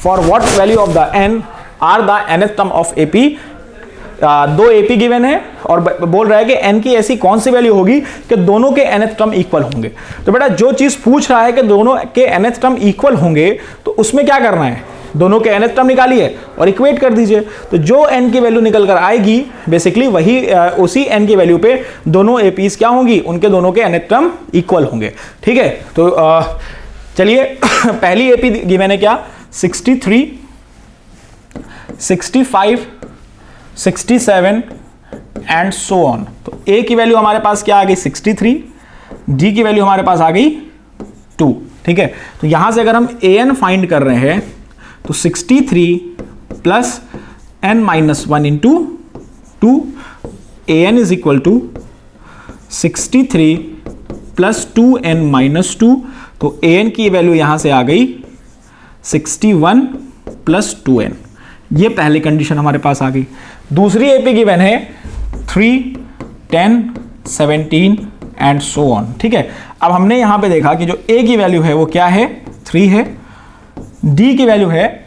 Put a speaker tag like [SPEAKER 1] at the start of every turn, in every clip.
[SPEAKER 1] For what value of the n are the nth term of AP। दो AP given है और बोल रहा है कि n की ऐसी कौन सी वैल्यू होगी कि दोनों के nth टर्म इक्वल होंगे। तो बेटा जो चीज पूछ रहा है कि दोनों के nth टर्म इक्वल होंगे तो उसमें क्या करना है, दोनों के nth टर्म निकालिए और इक्वेट कर दीजिए। तो जो n की वैल्यू निकल कर आएगी बेसिकली वही उसी n की वैल्यू पे दोनों APs क्या होंगी, उनके दोनों के nth टर्म इक्वल होंगे। ठीक है, तो चलिए पहली AP गिवन है क्या, 63, 65, 67 एंड सो ऑन। तो A की वैल्यू हमारे पास क्या आ गई 63, D की वैल्यू हमारे पास आ गई 2। ठीक है, तो यहां से अगर हम an फाइंड कर रहे हैं तो 63 plus n minus 1 into 2, an is equal to 63 plus 2n minus 2। तो an की वैल्यू यहां से आ गई 61 प्लस 2n। ये पहली कंडीशन हमारे पास आ गई। दूसरी AP गिवन है 3, 10, 17 एंड सो ऑन। ठीक है, अब हमने यहां पे देखा कि जो A की वैल्यू है वो क्या है, 3 है, D की वैल्यू है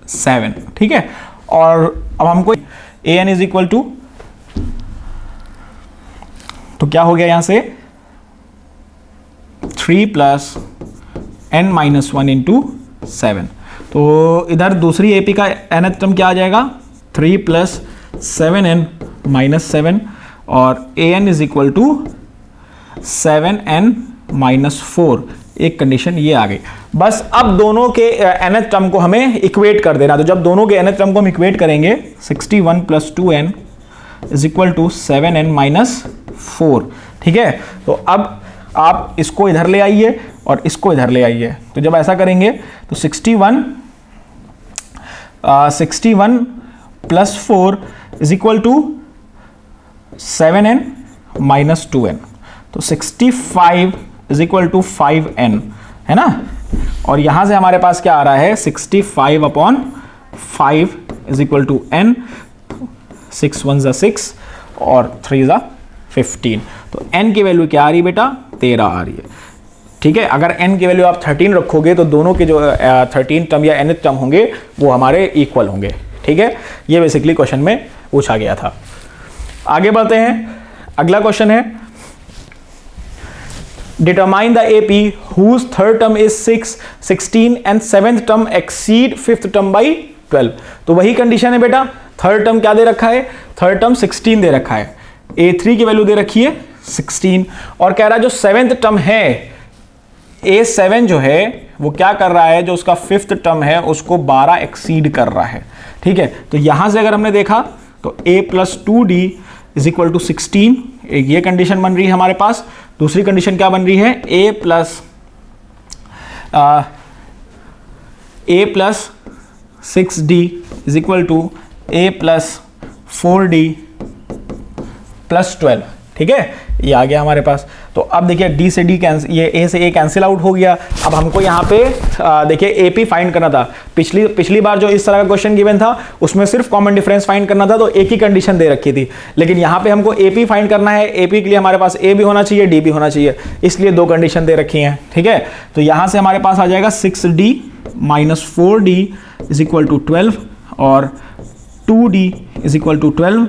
[SPEAKER 1] 7। ठीक है, और अब हमको an इज इक्वल टू, तो क्या हो गया यहां से 3 प्लस n माइनस 1 इंटू 7। तो इधर दूसरी AP का nth टर्म क्या आ जाएगा, 3 प्लस 7n माइनस 7 और an is equal to 7n minus 4। एक कंडीशन ये आ गई। बस अब दोनों के nth टर्म को हमें इक्वेट कर देना। तो जब दोनों के nth टर्म को हम इक्वेट करेंगे 61 plus 2n is equal to 7n minus 4। ठीक है, तो अब आप इसको इधर ले आइए और इसको इधर ले आइए। तो जब ऐसा करेंगे तो 61 plus 4 is equal to 7n minus 2n। तो 65 इज इक्वल टू 5n, है ना। और यहां से हमारे पास क्या आ रहा है 65 upon 5 is equal to n। 6 1 ज़ा 6 और 3 ज़ा 15। तो n की वैल्यू क्या आ रही है बेटा, 13 आ रही है। ठीक है, अगर n की वैल्यू आप 13 रखोगे तो दोनों के जो 13 टर्म या nth टर्म होंगे वो हमारे इक्वल होंगे। ठीक है, ये बेसिकली क्वेश्चन में पूछा गया था। आगे बढ़ते हैं, अगला क्वेश्चन है determine the AP whose third term is 6, 16 and 7th term exceed 5th term by 12। तो वही कंडीशन है बेटा, थर्ड टर्म क्या दे रखा है, थर्ड टर्म 16 दे रखा है, A3 की वैल्यू दे रखी है 16 और कह रहा है जो 7th टर्म है A7 जो है वो क्या कर रहा है, जो उसका 5th टर्म है उसको 12 एक्सीड कर रहा है। ठीक है, तो यहां से अगर हमने देखा तो A plus 2D is equal to 16, एक ये कंडीशन बन रही है हमारे पास। दूसरी कंडीशन क्या बन रही है, A plus 6D is equal to A plus 4D plus 12। ठीक है, ये आ गया हमारे पास। तो अब देखिए D से D कैंसिल, ये A से A कैंसिल आउट हो गया। अब हमको यहाँ पे देखिए AP फाइंड करना था। पिछली बार जो इस तरह का क्वेश्चन गिवन था उसमें सिर्फ कॉमन डिफरेंस फाइंड करना था, तो एक ही कंडीशन दे रखी थी। लेकिन यहाँ पे हमको AP फाइंड करना है। AP के लिए हमारे पास A भी होना चाहिए, D भी होना चाहिए, इसलिए दो कंडीशन दे रखी हैं। ठीक है, तो यहाँ से हमारे पास आ जाएगा 6D minus 4D is equal to 12 और 2D is equal to 12,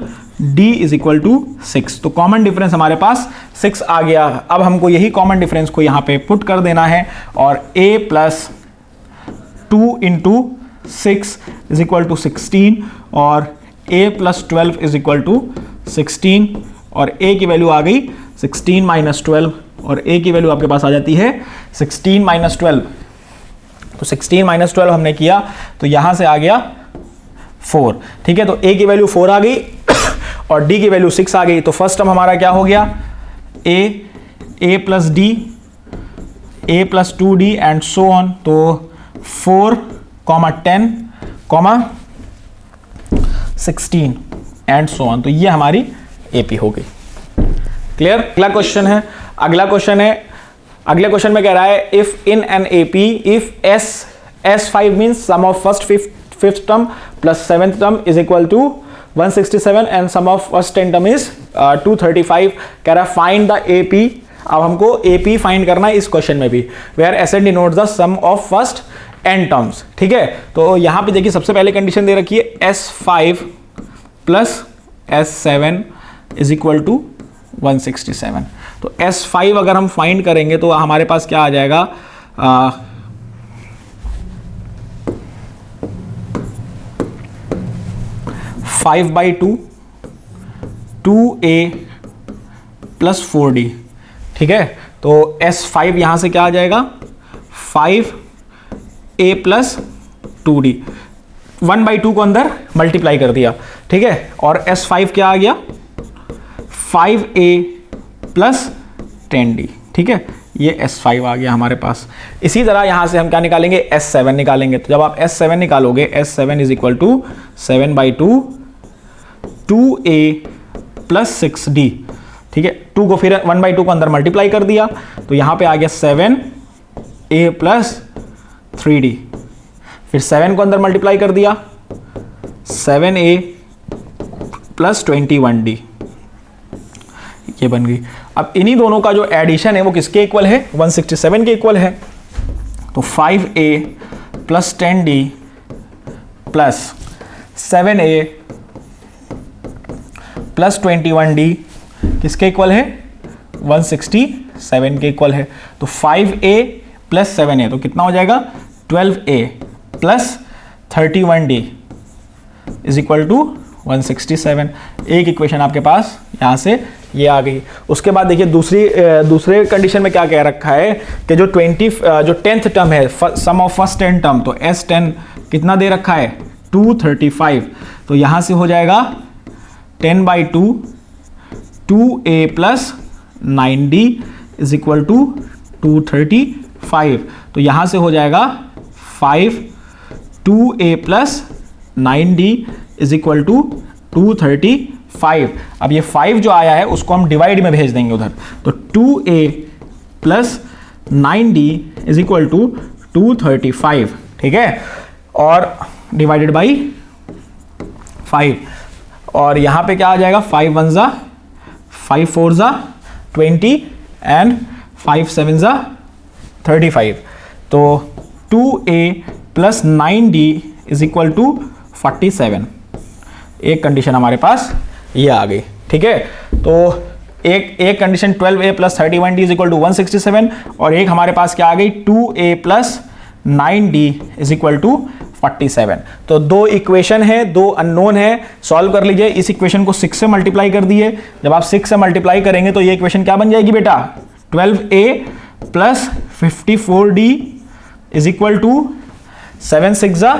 [SPEAKER 1] D is equal to 6। तो कॉमन डिफरेंस हमारे पास 6 आ गया। अब हमको यही कॉमन डिफरेंस को यहाँ पे पुट कर देना है और A plus 2 into 6 is equal to 16 और A plus 12 is equal to 16 और A की वैल्यू आ गई 16 माइनस 12 और A की वैल्यू आपके पास आ जाती है 16 माइनस 12। तो 16 माइनस 12 हमने किया तो यहाँ से आ गया 4। ठीक है, तो A की वैल्यू 4 आ गई और D की वैल्यू 6 आ गई। तो फर्स्ट टर्म हमारा क्या हो गया, A plus D, A plus 2D and so on. तो 4, 10, 16 एंड सो ऑन। तो ये हमारी AP हो गई। क्लियर। अगला क्वेश्चन है, अगले क्वेश्चन में कह रहा है if in an AP if S5 means sum of first fifth term plus 7th term is equal to 167 and sum of first 10 term is 235। कह रहा है फाइंड द AP। अब हमको AP फाइंड करना है इस क्वेश्चन में भी, where S n denotes the sum of first n terms, ठीक है। तो यहां पे देखिए सबसे पहले कंडीशन दे रखी है S5 plus S7 is equal to 167। तो S5 अगर हम फाइंड करेंगे तो हमारे पास क्या आ जाएगा, 5/2 2a प्लस 4d, ठीक है। तो S5 यहां से क्या आ जाएगा 5a प्लस 2d, 1/2 को अंदर मल्टीप्लाई कर दिया, ठीक है। और S5 क्या आ गया 5a प्लस 10d, ठीक है। ये S5 आ गया हमारे पास। इसी तरह यहां से हम क्या निकालेंगे S7 निकालेंगे। तो जब आप S7 निकालोगे S7 is equal to 7/2 2a plus 6d, ठीक है। 2 को फिर 1/2 को अंदर मल्टीप्लाई कर दिया, तो यहां पे आ गया 7a प्लस 3d, फिर 7 को अंदर मल्टीप्लाई कर दिया 7a प्लस 21d, ये बन गई। अब इन्हीं दोनों का जो एडिशन है वो किसके इक्वल है 167 के इक्वल है। तो 5a plus 10d plus 7a plus 21d किसके इक्वल है 167 के इक्वल है। तो 5a प्लस 7a तो कितना हो जाएगा 12a plus 31d is equal to 167। एक इक्वेशन आपके पास यहां से ये आ गई। उसके बाद देखिए दूसरे कंडीशन में क्या कह रखा है कि जो 10th टर्म है सम ऑफ फर्स्ट 10 टर्म, तो S10 कितना दे रखा है 235। तो यहां से हो जाएगा 10/2 2a plus 9d is equal to 235। तो यहां से हो जाएगा 5 2a plus 9d is equal to 235। अब ये 5 जो आया है उसको हम डिवाइड में भेज देंगे उधर। तो 2a plus 9d is equal to 235, ठीक है, और डिवाइडेड बाई 5। और यहां पे क्या आ जाएगा 5 1 जा 5 4 जा 20 एंड 5 7 जा 35। तो 2a plus 9d is equal to 47। एक कंडीशन हमारे पास ये आ गई, ठीक है। तो एक condition 12a plus 31d is equal to 167, और एक हमारे पास क्या आ गई 2a plus 9d is equal to 47। तो दो इक्वेशन है, दो अननोन है, सॉल्व कर लीजिए। इस इक्वेशन को 6 से मल्टीप्लाई कर दिए। जब आप 6 से मल्टीप्लाई करेंगे तो ये इक्वेशन क्या बन जाएगी बेटा 12a plus 54d is equal to 7 6 जा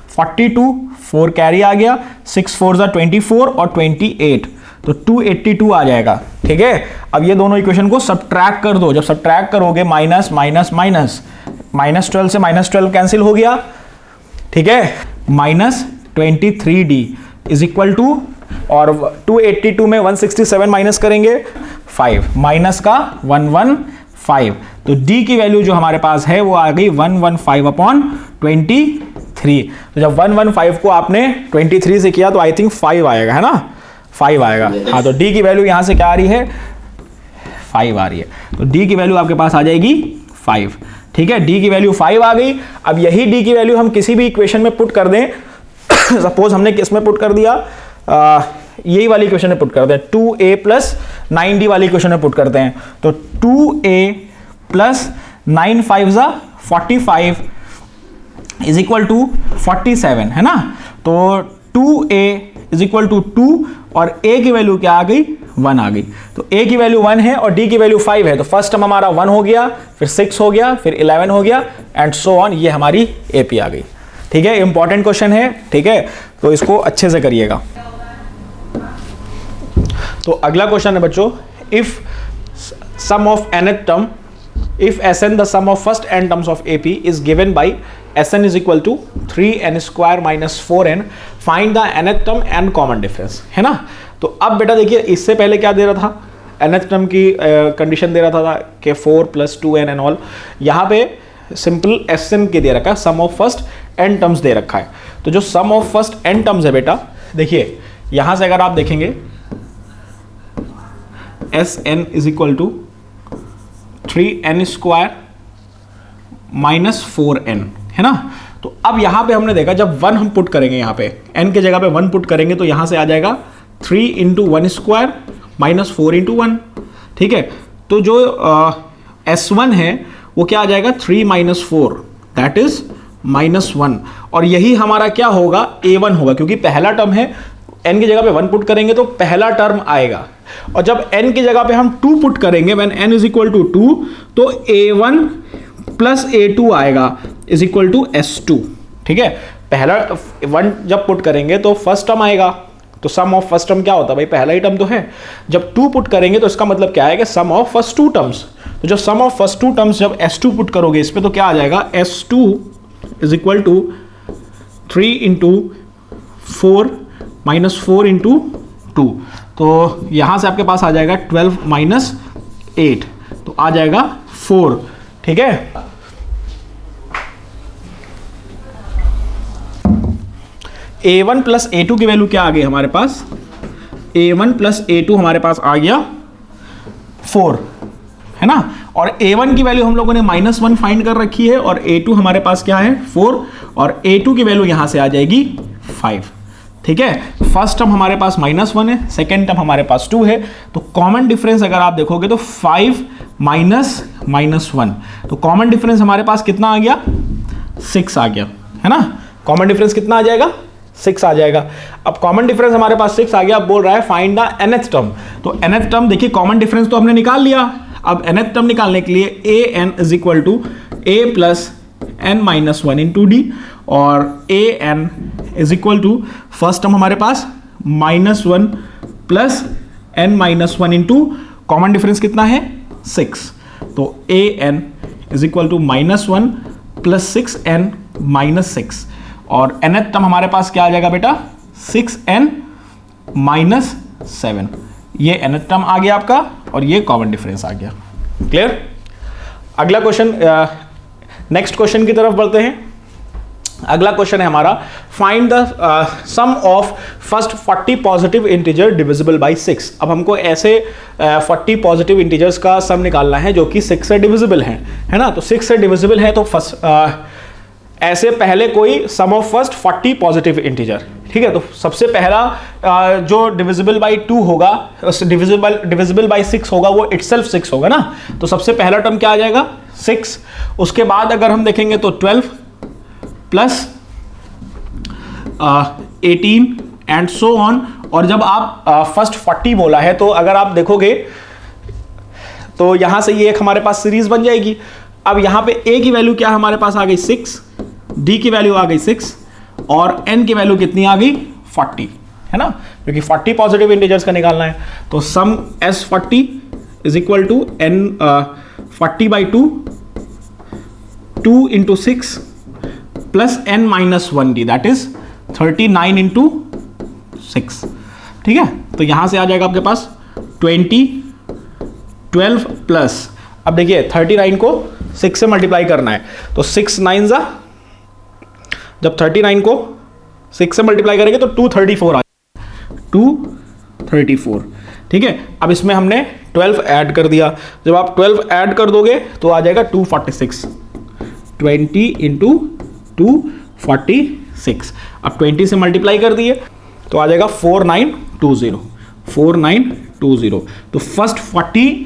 [SPEAKER 1] 42, 4 कैरी आ गया, 6 4 जा 24 और 28, तो 282 आ जाएगा, ठीक है। अब ये दोनों इक्वेशन को सब्ट्रैक्ट कर दो। जब सब्ट्रैक्ट करोगे माइनस माइनस माइनस, -12 से -12 कैंसिल हो गया, ठीक है, minus 23d is equal to, और 282 में 167 माइनस करेंगे 5, माइनस का 115। तो d की वैल्यू जो हमारे पास है वो आ गई 115/23। तो जब 115 को आपने 23 से किया तो आई थिंक 5 आएगा, है ना, 5 आएगा। हाँ, तो d की वैल्यू यहां से क्या आ रही है 5 आ रही है। तो d की वैल्यू आपके पास आ जाएगी 5, ठीक है। d की वैल्यू 5 आ गई। अब यही d की वैल्यू हम किसी भी इक्वेशन में पुट कर दें। सपोज हमने किस में पुट कर दिया, यही वाली इक्वेशन में पुट करते हैं, 2a प्लस 9d वाली इक्वेशन में पुट करते हैं। तो 2a प्लस 9 5 जा 45 इज इक्वल टू 47, है ना। तो 2a इज इक्वल टू 2 और a की वैल्यू क्या आ गई 1 आ गई। तो a की वैल्यू 1 है और d की वैल्यू 5 है। तो फर्स्ट टर्म हमारा 1 हो गया, फिर 6 हो गया, फिर 11 हो गया एंड सो ऑन। ये हमारी AP आ गई, ठीक है। इंपॉर्टेंट क्वेश्चन है, ठीक है, तो इसको अच्छे से करिएगा। तो अगला क्वेश्चन है बच्चों, if sum of nth term, if Sn the sum of first n terms of AP is given by Sn is equal to 3n square minus 4n, find the nth term and common difference, है ना। तो अब बेटा देखिए, इससे पहले क्या दे रहा था, nth टर्म की कंडीशन दे रहा था कि 4 + 2n एंड ऑल। यहाँ पे सिंपल Sn के दे रखा है, sum of first n terms दे रखा है। तो जो sum of first n terms है बेटा, देखिए यहां से अगर आप देखेंगे Sn is equal to 3n square minus 4n, है ना। तो अब यहां पे हमने देखा जब 1 हम पुट करेंगे, यहां पे n के जगह पे 1 पुट करेंगे तो यहां से आ जाएगा 3 इंटू 1 स्क्वायर माइनस 4 इंटू 1, ठीक है। तो जो S1 है वो क्या आ जाएगा 3 माइनस 4 दैट इज -1, और यही हमारा क्या होगा A1 होगा, क्योंकि पहला टर्म है, n की जगह पे 1 पुट करेंगे तो पहला टर्म आएगा, और जब n की जगह पे हम 2 पुट करेंगे when n is equal to 2 तो A1 प्लस A2 आएगा इज इक्वल टू S2, ठीक है। पहला 1 जब पुट करेंगे तो फर्स्ट टर्म आएगा, तो सम ऑफ फर्स्ट टर्म क्या होता है भाई, पहला ही टर्म तो है। जब 2 पुट करेंगे तो इसका मतलब क्या है कि सम ऑफ फर्स्ट 2 टर्म्स, तो जब सम ऑफ फर्स्ट 2 टर्म्स जब S2 पुट करोगे इस पे तो क्या आ जाएगा S2 is equal to 3 into 4 minus 4 into 2, तो यहां से आपके पास आ जाएगा 12 माइनस 8, तो आ जाएगा 4, ठीक है। A1 प्लस A2 की वैल्यू क्या आ गई हमारे पास, A1 प्लस A2 हमारे पास आ गया 4, है ना, और A1 की वैल्यू हम लोगों ने -1 फाइंड कर रखी है, और A2 हमारे पास क्या है 4, और A2 की वैल्यू यहां से आ जाएगी 5, ठीक है। फर्स्ट टर्म हमारे पास -1 है, सेकेंड टर्म हमारे पास 2 है, तो कॉमन डिफरेंस अगर आप देखोगे तो 5 माइनस -1, तो कॉमन डिफरेंस हमारे पास कितना आ गया 6 आ गया, है ना। कॉमन डिफरेंस कितना आ जाएगा 6 आ जाएगा। अब कॉमन डिफरेंस हमारे पास 6 आ गया, अब बोल रहा है फाइंड द nth टर्म, तो nth टर्म देखिए कॉमन डिफरेंस तो हमने निकाल लिया, अब nth टर्म निकालने के लिए an is equal to a plus n minus 1 into d, और an is equal to first term हमारे पास -1 plus n minus 1 into common difference कितना है 6, तो an is equal to -1 plus 6n minus 6, और nth टर्म हमारे पास क्या आ जाएगा बेटा 6n माइनस 7, ये nth टर्म आ गया आपका, और ये कॉमन डिफरेंस आ गया। क्लियर। अगला क्वेश्चन, नेक्स्ट क्वेश्चन की तरफ बढ़ते हैं। अगला क्वेश्चन है हमारा find the sum of first 40 positive integer divisible by 6। अब हमको ऐसे 40 पॉजिटिव इंटीजर्स का सम निकालना है जो कि 6 से डिविजिबल है ना। तो 6 से डिविजिबल है तो फर्स्ट ऐसे पहले कोई सम ऑफ फर्स्ट 40 पॉजिटिव इंटीजर, ठीक है। तो सबसे पहला जो डिविजिबल बाय 2 होगा, डिविजिबल बाय 6 होगा, वो इटसेल्फ 6 होगा ना। तो सबसे पहला टर्म क्या आ जाएगा 6, उसके बाद अगर हम देखेंगे तो 12 प्लस 18 एंड सो ऑन, और जब आप फर्स्ट 40 बोला है तो अगर आप देखोगे तो यहां से ये एक हमारे पास सीरीज बन जाएगी। अब यहां पे a की वैल्यू क्या हमारे पास आ गई 6, d की वैल्यू आ गई 6, और n की वैल्यू कितनी आ गई 40, है ना, क्योंकि 40 पॉजिटिव इंटीजर्स का निकालना है। तो sum S40 is equal to n 40 by 2 into 6 plus n minus 1d that is 39 into 6, ठीक है। तो यहां से आ जाएगा आपके पास 12 प्लस, अब देखिए 39 को 6 से मल्टीप्लाई करना है, तो 6 9 जा, जब 39 को 6 से मल्टीप्लाई करेंगे तो 234 आ जाएगा, 234, ठीक है। अब इसमें हमने 12 ऐड कर दिया, जब आप 12 ऐड कर दोगे तो आ जाएगा 246, 20 इंटू 246, अब 20 से मल्टीप्लाई कर दिए तो आ जाएगा 4920। तो फर्स्ट 40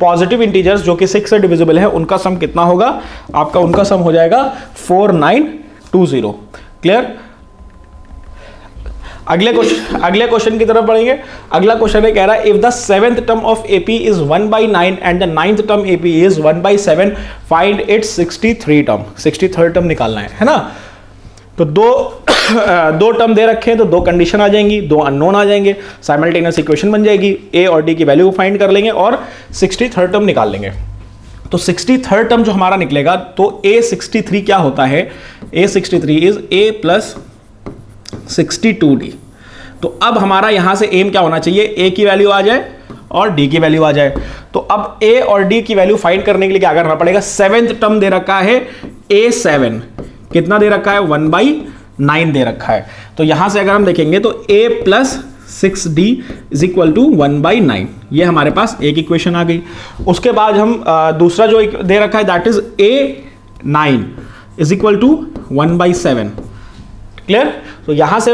[SPEAKER 1] पॉजिटिव इंटीजर्स जो कि 6 से डिविजिबल है उनका सम कितना होगा आपका, उनका सम हो जाएगा 4920। क्लियर। अगले क्वेश्चन की तरफ बढ़ेंगे। अगला क्वेश्चन है कह रहा है if the 7th term of AP is 1/9 and the 9th term AP is 1/7 find its 63 term. 63rd term निकालना है ना। तो दो टर्म दे रखे हैं तो दो कंडीशन आ जाएंगी, दो अननोन आ जाएंगे, साइमल्टेनियस इक्वेशन बन जाएगी, a और d की वैल्यू फाइंड कर लेंगे और 63rd टर्म निकाल लेंगे। तो 63rd टर्म जो हमारा निकलेगा तो a63 क्या होता है, a63 is a plus 62d। तो अब हमारा यहां से एम क्या होना चाहिए, a की वैल्यू आ जाए और d की वैल्यू आ जाए। तो अब a और d की वैल्यू फाइंड करने के लिए क्या करना पड़ेगा, 7th टर्म दे रखा है a7, कितना दे रखा है 1/9 दे रखा है। तो यहां से अगर हम देखेंगे तो a plus 6d is equal to 1/9, ये हमारे पास एक इक्वेशन आ गई। उसके बाद हम दूसरा जो दे रखा है that is a9, is equal to 1/7। Clear? तो यहां से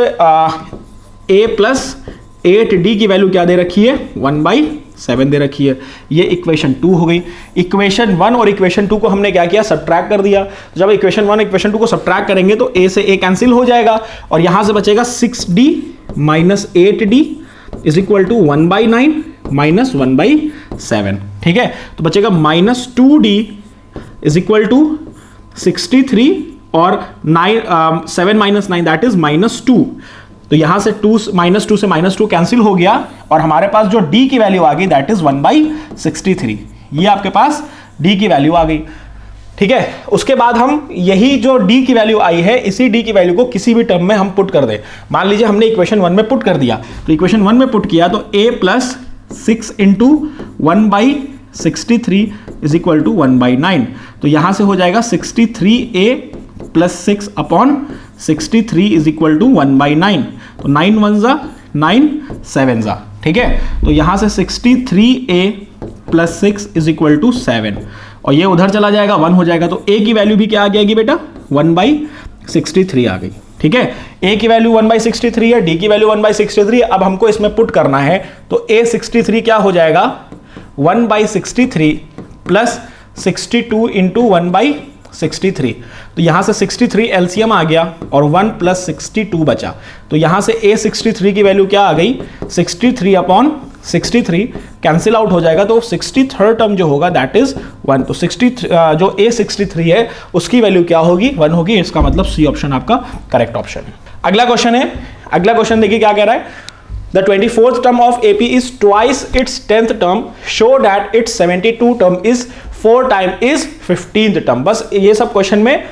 [SPEAKER 1] a प्लस 8d की वैल्यू क्या दे रखी है? 1/7 दे रखी है। ये इक्वेशन 2 हो गई। इक्वेशन 1 और इक्वेशन 2 को हमने क्या किया? सब्ट्रैक्ट कर दिया। जब इक्वेशन 1 इक्वेशन 2 को सब्ट्रैक्ट करेंगे तो a से a कैंसिल हो जाएगा और यहां से बचेगा 6d minus 8d is equal to 1/9 minus 1/7। ठीक है, तो बचेगा minus 2d is equal to 63 और 7 माइनस 9 दैट इज -2। तो यहां से -2 से -2 कैंसिल हो गया और हमारे पास जो d की वैल्यू आ गई दैट इज 1/63। ये आपके पास d की वैल्यू आ गई। ठीक है, उसके बाद हम यही जो d की वैल्यू आई है, इसी d की वैल्यू को किसी भी टर्म में हम पुट कर दें। मान लीजिए हमने इक्वेशन 1 में पुट कर दिया, तो इक्वेशन 1 में पुट किया तो a plus 6 into 1/63 is equal to 1/9। तो यहां से हो जाएगा 63a plus 6 upon 63 is equal to 1/9। तो 9 1 जा 9 7 जा। ठीक है, तो यहां से 63a plus 6 is equal to 7 और ये उधर चला जाएगा, 1 हो जाएगा। तो a की वैल्यू भी क्या आ जाएगी बेटा? 1/63 आ गई। ठीक है, a की वैल्यू 1/63 है, d की वैल्यू 1/63। अब हमको इसमें पुट करना है तो a 63 क्या हो जाएगा? 1/63 प्लस 62 इंटू 1/63। तो यहां से 63 एलसीएम आ गया और 1 प्लस 62 बचा। तो यहां से a 63 की वैल्यू क्या आ गई? 63 अपॉन 63 कैंसिल आउट हो जाएगा। तो 63rd टर्म जो होगा दैट इज 1। तो 63 जो a 63 है उसकी वैल्यू क्या होगी? 1 होगी। इसका मतलब सी ऑप्शन आपका करेक्ट ऑप्शन है। अगला क्वेश्चन है, अगला क्वेश्चन देखिए क्या कह रहा है। The 24th term of AP is twice its 10th term. Show that its 72 term is 4 times its 15th term. बस ये सब क्वेश्चन में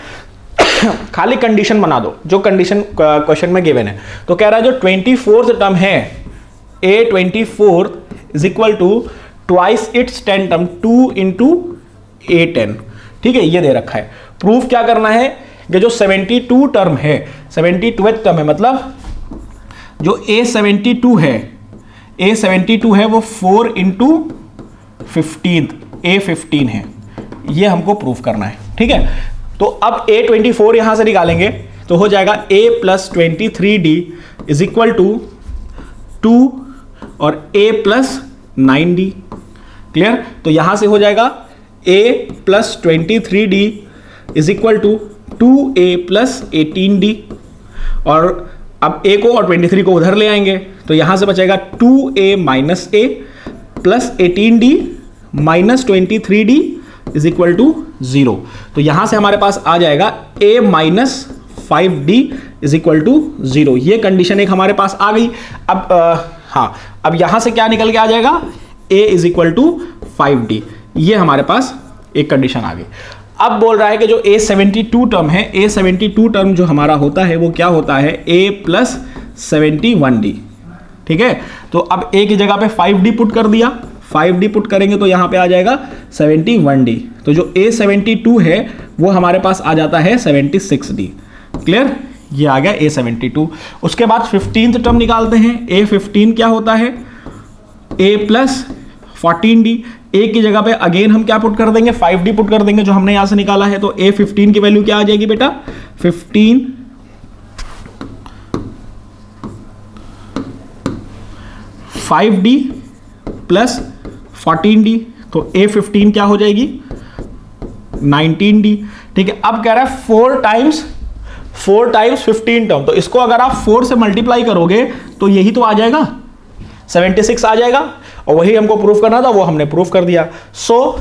[SPEAKER 1] खाली कंडीशन बना दो जो कंडीशन क्वेश्चन में गिवन है। तो कह रहा है जो 24th टर्म है A24 is equal to twice its 10 term 2 into A10। ठीक है, ये दे रखा है। प्रूफ क्या करना है कि जो 72 टर्म है, 72th टर्म है, मतलब जो A72 है, A72 है वो 4 इंटू 15th A15 है। ये हमको प्रूफ करना है। ठीक है, तो अब A24 यहां से निकालेंगे तो हो जाएगा A plus 23D is equal to 2 और A प्लस 9D। क्लियर? तो यहां से हो जाएगा A plus 23D is equal to 2A plus 18D और अब a को और 23 को उधर ले आएंगे तो यहां से बचेगा 2a minus a plus 18d minus 23d is equal to 0। तो यहां से हमारे पास आ जाएगा a minus 5d is equal to 0। ये कंडीशन एक हमारे पास आ गई। अब अब यहां से क्या निकल के आ जाएगा? a is equal to 5d। ये हमारे पास एक कंडीशन आ गई। अब बोल रहा है कि जो A72 टर्म है, A72 टर्म जो हमारा होता है वो क्या होता है? A plus 71D। ठीक है, तो अब A की जगह पे 5D पुट कर दिया, 5D पुट करेंगे तो यहां पे आ जाएगा 71D। तो जो A72 है वो हमारे पास आ जाता है 76D। क्लियर? ये आ गया A72। उसके बाद 15th टर्म निकालते हैं। A15 क्या होता है? A plus 14D। A की जगह पे अगेन हम क्या पुट कर देंगे? 5D पुट कर देंगे जो हमने यहां से निकाला है। तो A15 की वैल्यू क्या आ जाएगी बेटा? 15 5D प्लस 14D। तो A15 क्या हो जाएगी? 19D। ठीक है, अब कह रहा है 4 टाइम्स 15 टर्म। तो इसको अगर आप 4 से मल्टीप्लाई करोगे तो यही तो आ जाएगा, 76 आ जाएगा। और वही हमको प्रूफ करना था, वो हमने प्रूफ कर दिया। सो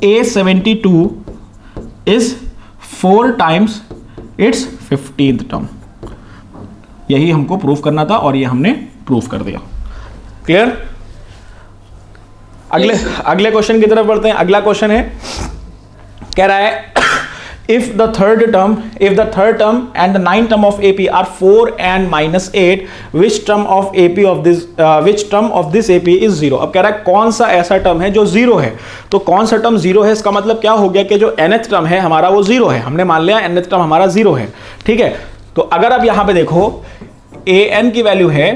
[SPEAKER 1] A72 is 4 times it's 15th term. यही हमको प्रूफ करना था और ये हमने प्रूफ कर दिया। क्लियर? अगले क्वेश्चन की तरफ बढ़ते हैं। अगला क्वेश्चन है, कह रहा है if the third term and the ninth term of AP are 4 and minus 8, which term of this AP is 0? अब कह रहा है कौन सा ऐसा टर्म है जो 0 है। तो कौन सा टर्म 0 है, इसका मतलब क्या हो गया कि जो nth टर्म है हमारा वो 0 है। हमने मान लिया nth टर्म हमारा 0 है। ठीक है, तो अगर आप यहां पे देखो an की वैल्यू है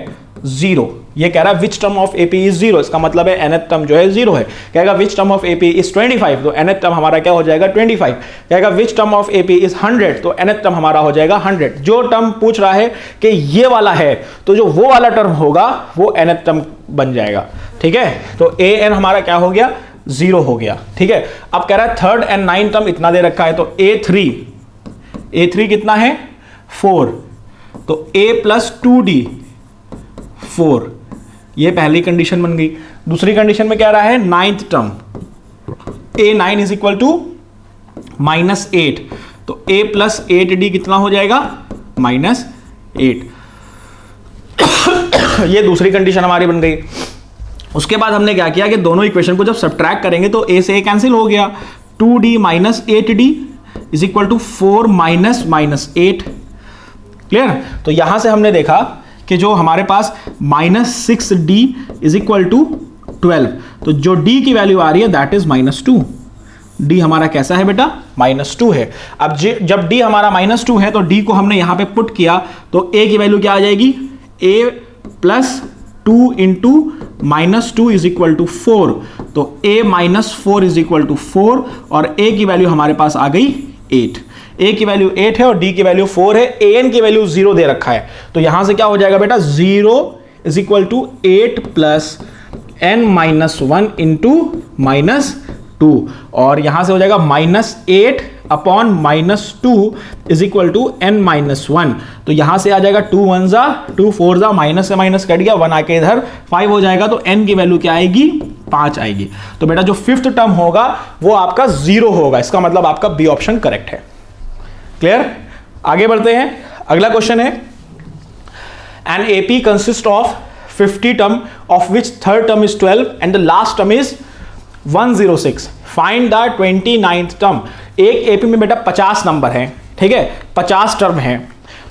[SPEAKER 1] 0, ये कह रहा है which term of AP is 0, इसका मतलब है nth टर्म जो है 0 है। कहेगा which term of AP is 25, तो nth टर्म हमारा क्या हो जाएगा 25। कहेगा which term of AP is 100, तो nth टर्म हमारा हो जाएगा 100। जो टर्म पूछ रहा है कि ये वाला है, तो जो वो वाला टर्म होगा वो nth टर्म बन जाएगा, ठीक है। तो an हमारा क्या हो गया 0 हो गया, ठीक है। अब कह रहा है थर्ड एंड नाइन टर्म इतना दे रखा है, तो a3 कितना है 4, तो a प्लस 2d 4, ये पहली कंडीशन बन गई। दूसरी कंडीशन में क्या रहा है ninth term a9 is equal to -8, तो a प्लस 8d कितना हो जाएगा -8। ये दूसरी कंडीशन हमारी बन गई। उसके बाद हमने क्या किया कि दोनों इक्वेशन को जब सब्ट्रैक्ट करेंगे तो a से a कैंसिल हो गया, 2d minus 8d is equal to 4 minus -8। Clear. तो यहां से हमने देखा कि जो हमारे पास -6d इज इक्वल टू 12, तो जो d की वैल्यू आ रही है दैट इज -2। d हमारा कैसा है बेटा -2 है। अब जब d हमारा -2 है तो d को हमने यहां पे पुट किया तो a की वैल्यू क्या आ जाएगी, a plus 2 into -2 is equal to 4, तो a minus 4 is equal to 4, और a की वैल्यू हमारे पास आ गई 8। a की वैल्यू 8 है और d की वैल्यू 4 है, an की वैल्यू 0 दे रखा है, तो यहां से क्या हो जाएगा बेटा 0 is equal to 8 plus n minus 1 into -2, और यहां से हो जाएगा -8 upon -2 is equal to n minus 1, तो यहां से आ जाएगा 2 1 जा 2 4 जा, माइनस से माइनस कट गया, 1 आके इधर 5 हो जाएगा, तो n की वैल्यू क्या आएगी 5 आएगी। तो बेटा जो फिफ्थ टर्म होगा वो आपका 0 होगा, इसका मतलब आपका बी ऑप्शन करेक्ट है। क्लियर। आगे बढ़ते हैं, अगला क्वेश्चन है an AP consist of 50 term of which third term is 12 and the last term is 106, find the 29th term. एक एपी में बेटा 50 नंबर है, ठीक है, 50 टर्म है,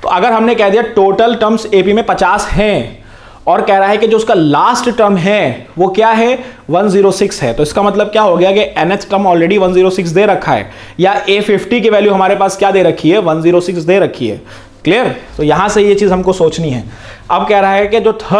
[SPEAKER 1] तो अगर हमने कह दिया टोटल टर्म्स एपी में 50 हैं और कह रहा है कि जो उसका लास्ट टर्म है वो क्या है 106 है, तो इसका मतलब क्या हो गया कि nth टर्म ऑलरेडी 106 दे रखा है, या a50 की वैल्यू हमारे पास क्या दे रखी है 106 दे रखी है। क्लियर। तो यहां से ये चीज हमको सोचनी है। अब कह रहा है कि जो थर्ड